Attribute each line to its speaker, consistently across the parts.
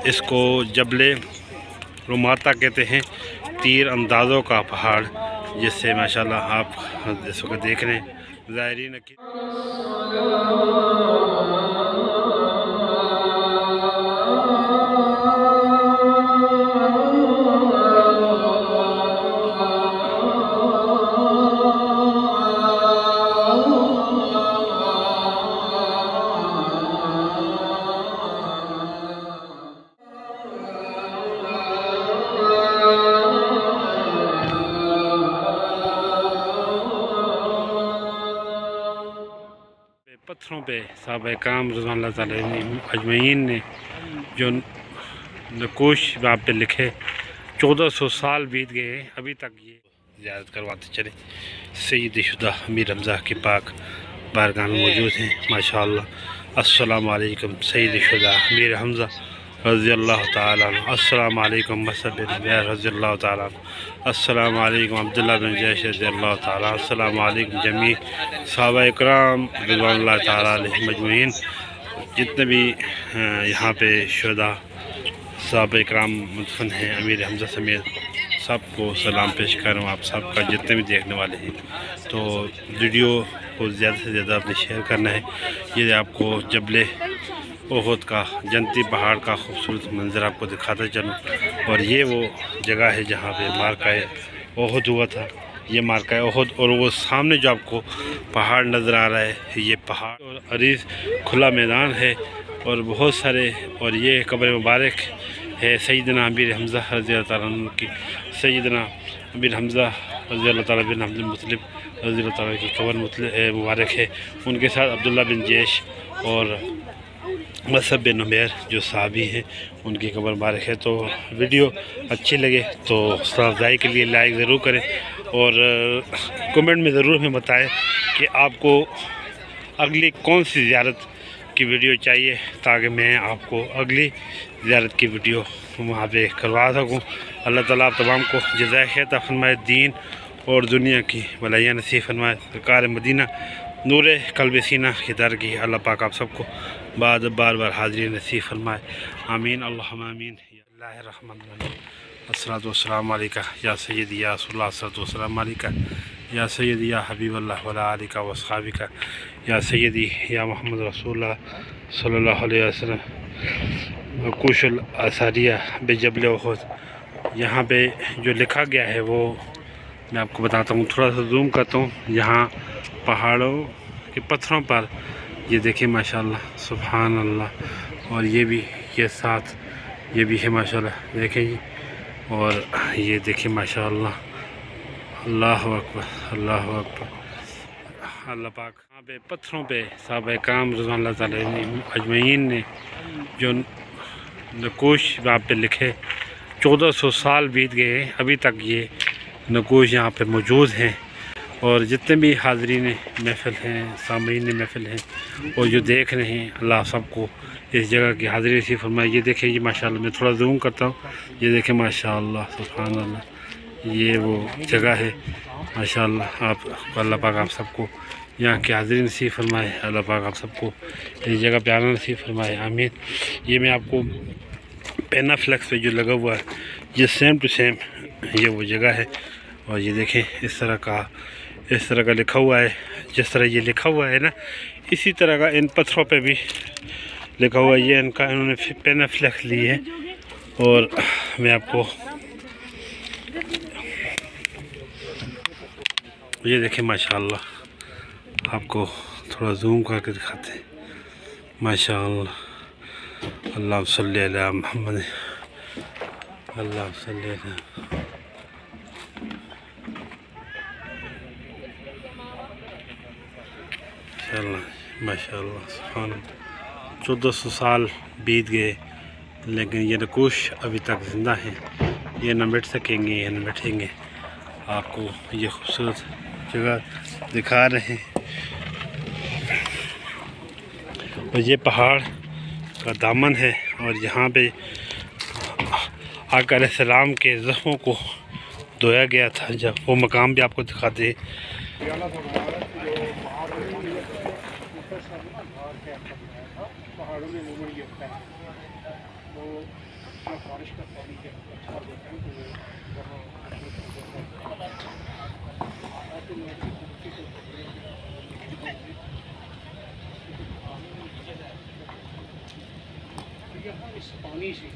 Speaker 1: इसको जबले रुमाता कहते हैं, तीर अंदाज़ों का पहाड़, जिससे माशाल्लाह आप इस वक्त देख रहे हैं ज़ायरीन की। पत्थरों पे साहबा कराम रज़ियल्लाहु ताला अजमईन ने जो नक़ूश वहाँ पे लिखे, 1400 साल बीत गए, अभी तक ये ज़ियारत करवाते चले। सैयद शुदा अमीर हमज़ा के पाक बारगाह में मौजूद हैं माशाअल्लाह। अस्सलामु अलैकुम सैयद शुदा अमीर हमज़ा रज़ियल्लाहु ताला अन्हु, अस्सलामु अलैकुम मसअब बिन उमैर रज़ियल्लाहु ताला अन्हु, अस्सलामु अलैकुम अब्दुल्लाह बिन जैश रज़ियल्लाहु ताला, अस्सलामु अलैकुम जमी सहाबा इकराम रिज़वानुल्लाहि ताला अलैहिम अजमईन। जितने भी यहाँ पे शुहदा सहाबा इकराम मुदफन हैं अमीर हमज़ा समेत, सबको सलाम पेश कर रहा हूँ। आप सबका जितने भी देखने वाले हैं, तो वीडियो को ज़्यादा से ज़्यादा आपने शेयर करना है। ये आपको जबले ओहद का जन्नती पहाड़ का खूबसूरत मंज़र आपको दिखाता चलूँ। और ये वो जगह है जहाँ पे मार्का ओहद हुआ था, ये मार्का ओहद। और वो सामने जो आपको पहाड़ नज़र आ रहा है, ये पहाड़ और अरीज़ खुला मैदान है और बहुत सारे। और ये कब्र मुबारक है सैयदना अमीर हमज़ा रज़ियल्लाहु ताला अन्हु की। सैयदना अमीर हमज़ा रज़ियल्लाहु ताला बिन अब्दुल मुत्तलिब रज़ियल्लाहु ताला की कब्र मुबारक है। उनके साथ अब्दुल्लाह बिन जैश और मसअब बिन उमैर जो सहाबी हैं, उनकी कब्र मुबारक है। तो वीडियो अच्छी लगे तो अफज़ाई के लिए लाइक ज़रूर करें और कमेंट में ज़रूर हमें बताएं कि आपको अगली कौन सी ज़ियारत की वीडियो चाहिए, ताकि मैं आपको अगली ज़ियारत की वीडियो वहाँ पे करवा सकूँ। अल्लाह ताला आप तमाम को जज़ाए खैर अता फरमाए, दीन और दुनिया की भलाइयाँ नसीब फरमाए। सरकार मदीना नूर क़ल्ब सीना की दर की अल्लाह पाक आप सबको बार बार हाज़िरी नसीब फरमाए। आमीन अल्लाहुम्मा आमीन। अस्सलातु वस्सलामु अलैका या सय्यदी या रसूलल्लाह, अस्सलातु वस्सलामु अलैका या सय्यदी या हबीबल्लाह वला आलिका वस्हाबिका या सय्यदी या मोहम्मद रसूलुल्लाह सल्लल्लाहु अलैहि वसल्लम। कुशल आसारिया बेजबल ओहद, यहाँ पे जो लिखा गया है वो मैं आपको बताता हूँ। थोड़ा सा जूम करता हूँ। यहाँ पहाड़ों के पत्थरों पर ये देखिए माशाल्लाह, सुभान अल्लाह। और ये भी ये साथ ये भी है माशाल्लाह, देखें जी। और ये देखिए माशाल्लाह, अल्लाह अकबर अल्लाह अकबर। अल्लाह पाक यहाँ पे पत्थरों पे साहबा कराम रज़ियल्लाहु ताला अजमईन ने जो नक़ूश वहाँ पे लिखे, 1400 साल बीत गए, अभी तक ये नक़ूश यहाँ पे मौजूद हैं। और जितने भी हाज़रीन महफ़िल हैं, सामीन महफ़िल हैं और जो देख रहे हैं, अल्लाह सबको इस जगह की हाज़िरी नसीब फरमाए। ये देखें ये माशाल्लाह, मैं थोड़ा जूम करता हूँ। ये देखें माशाल्लाह, सुभान अल्लाह, ये वो जगह है माशाल्लाह। आप अल्लाह पाक आप सबको यहाँ की हाज़िरी नसीब फरमाए। अल्लाह पाक आप सबको इस जगह पे आना नसीब फरमाए। आमीन। ये मैं आपको पेना फ्लेक्स पे जो लगा हुआ है, ये सेम टू सेम ये वो जगह है। और ये देखें इस तरह का लिखा हुआ है, जिस तरह ये लिखा हुआ है ना, इसी तरह का इन पत्थरों पे भी लिखा हुआ है। ये इनका इन्होंने पेन फ्लेक्स ली है। और मैं आपको ये देखें माशाल्लाह, आपको थोड़ा जूम करके दिखाते हैं माशाल्लाह। अल्लाह सल्ली अला मुहम्मद, अल्लाह सल्ली अला माशाल्लाह। सुभान अल्लाह। 1400 साल बीत गए, लेकिन ये नक़ूश अभी तक ज़िंदा हैं। ये न मिट सकेंगे, ये न मिटेंगे। आपको ये खूबसूरत जगह दिखा रहे हैं। और ये पहाड़ का दामन है और यहाँ पे आका अलैहिस्सलाम के ज़ख्मों को धोया गया था। जब वो मकाम भी आपको दिखाते हैं। पहाड़ों में
Speaker 2: بارش کا پانی جب اچھا ہوتا ہے تو وہاں یہاں اس پانی سے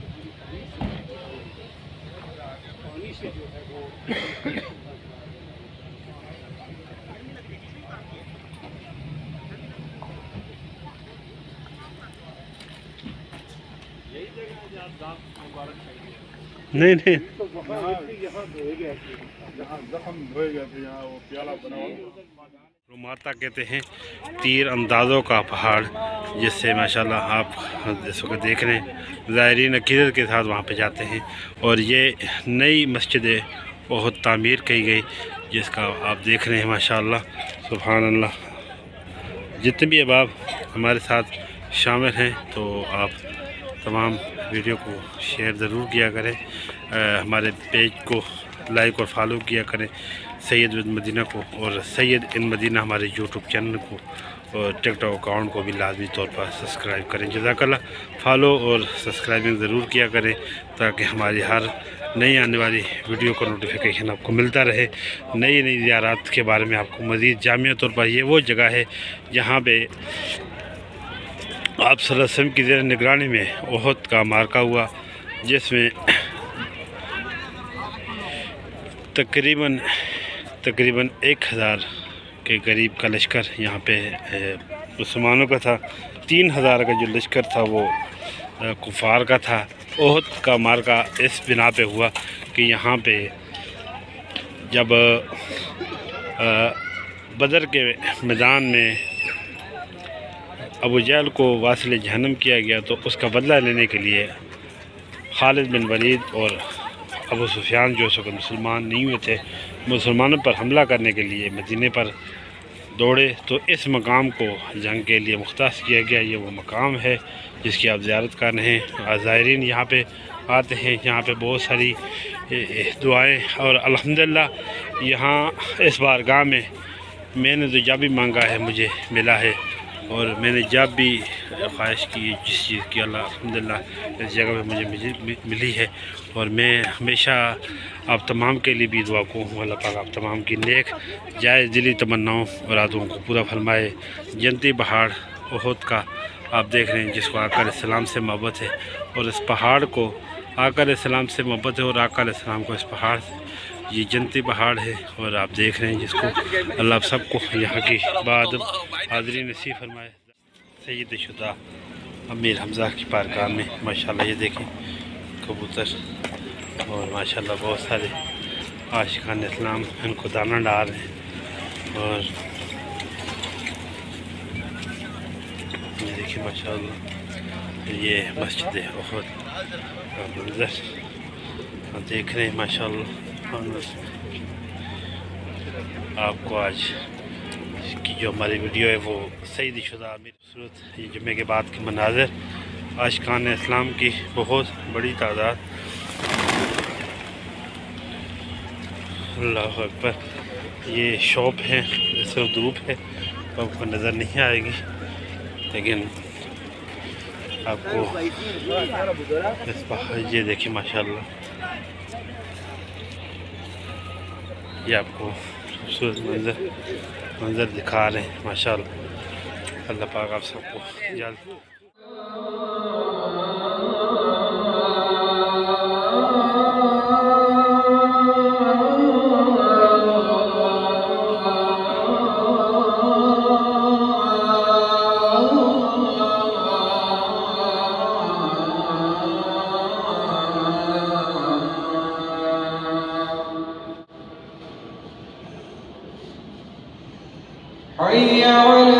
Speaker 2: جو ہے وہ
Speaker 1: نہیں نہیں
Speaker 2: یہاں دھوئے گئے تھے، یہاں زخم دھوئے گئے تھے، یہاں وہ پیالہ بنا ہوا۔
Speaker 1: روماتا کہتے ہیں تیر اندازوں کا پہاڑ، جس سے ماشاءاللہ آپ جس وقت دیکھ رہے ہیں زائرین عقیدت کے ساتھ وہاں پہ جاتے ہیں، اور یہ نئی مسجد بہت تعمیر کی گئی جس کا آپ دیکھ رہے ہیں ماشاءاللہ سبحان اللہ۔ جتنے بھی احباب ہمارے ساتھ شامل ہیں تو آپ تمام ویڈیو کو شیئر ضرور کیا کریں، ہمارے پیج کو لائک اور فالو کیا کریں، سید ان مدینہ کو، اور سید ان مدینہ ہمارے یوٹیوب چینل کو اور ٹک ٹاک اکاؤنٹ کو بھی لازمی طور پر سبسکرائب کریں۔ جزاک اللہ، فالو اور سبسکرائبنگ ضرور کیا کریں تاکہ ہماری ہر نئی آنے والی ویڈیو کا نوٹیفیکیشن آپ کو ملتا رہے۔ نئی نئی زیارات کے بارے میں آپ کو مزید جامع طور پر، یہ وہ جگہ ہے جہاں پہ آپ صلی اللہ علیہ وسلم کی زیر نگرانی میں احد کا معرکہ ہوا، جس میں تقریباً 1000 کے قریب کا لشکر یہاں پہ مسلمانوں کا تھا، 3000 کا جو لشکر تھا وہ کفار کا تھا۔ احد کا معرکہ اس بنا پہ ہوا کہ یہاں پہ جب بدر کے میدان میں ابو جہل کو واصل جہنم کیا گیا، تو اس کا بدلہ لینے کے لیے خالد بن ولید اور ابو سفیان جو اس وقت مسلمان نہیں ہوئے تھے، مسلمانوں پر حملہ کرنے کے لیے مدینے پر دوڑے، تو اس مقام کو جنگ کے لیے مختص کیا گیا۔ یہ وہ مقام ہے جس کی آپ زیارت کر رہے ہیں، زائرین یہاں پہ آتے ہیں، یہاں پہ بہت ساری دعائیں، اور الحمدللہ یہاں اس بارگاہ میں نے تو جب بھی مانگا ہے مجھے ملا ہے، اور میں نے جب بھی خواہش کی جس چیز کی اللہ الحمدللہ اس جگہ پہ مجھے ملی ہے، اور میں ہمیشہ آپ تمام کے لیے بھی دعا کو ہوں اللہ پاک آپ تمام کی نیک جائز دلی تمناؤں ارادوں کو پورا فرمائے۔ جنتی پہاڑ احد کا آپ دیکھ رہے ہیں جس کو آقا علیہ السلام سے محبت ہے، اور اس پہاڑ کو آقا علیہ السلام سے محبت ہے، اور آقا علیہ السلام کو اس پہاڑ سے، یہ جنتی پہاڑ ہے، اور آپ دیکھ رہے ہیں جس کو اللہ آپ سب کو یہاں کی بعد حاضری نصیب فرمائے۔ سید شدہ امیر حمزہ کی بارگاہ میں ماشاءاللہ یہ دیکھیں کبوتر، اور ماشاءاللہ بہت سارے عاشقان اسلام ان کو دانہ ڈال رہے ہیں، اور یہ دیکھیں ماشاءاللہ یہ مسجد احد کا منظر دیکھ رہے ہیں ماشاءاللہ۔ آپ کو آج کی جو ہماری ویڈیو ہے وہ سید شدہ امیر صورت، یہ جمعے کے بعد کے مناظر، عاشقان اسلام کی بہت بڑی تعداد، اللہ اکبر۔ یہ شاپ ہے، صرف دھوپ ہے تو آپ کو نظر نہیں آئے گی، لیکن آپ کو اس پہاڑ یہ دیکھیں ماشاءاللہ، یہ آپ کو خوبصورت منظر دکھا رہے ہیں ماشاءاللہ۔ اللہ پاک آپ سب کو جلد
Speaker 3: حي على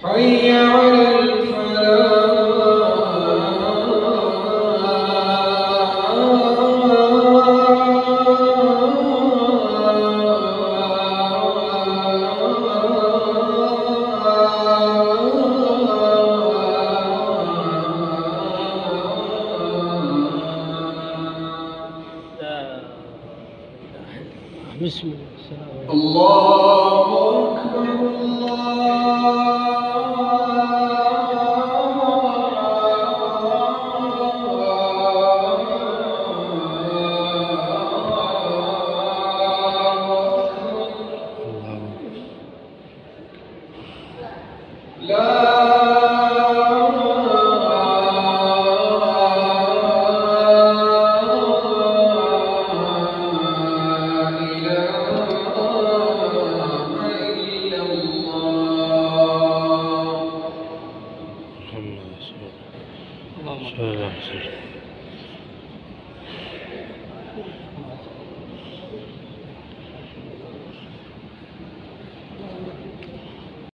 Speaker 3: حي على الفلاح الله أكبر